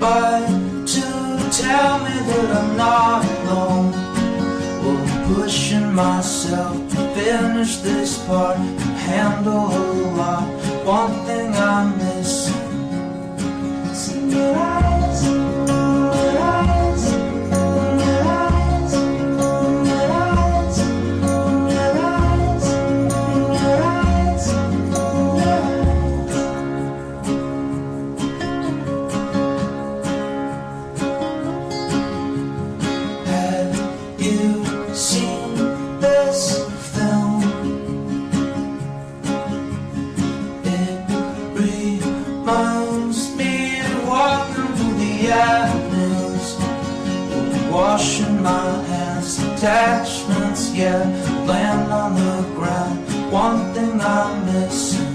but to tell me that I'm not alone. Well, I'm pushing myself to finish this part and handle a lot. One thing I'm missing is in your eyes, in your eyes, in your eyes, in your eyes, in your eyes, in your eyes, in your eyes. Have you seen this film? It reminds me of walking through the avenues, washing my hands, attachments, yeah, land on the ground. One thing I'm missing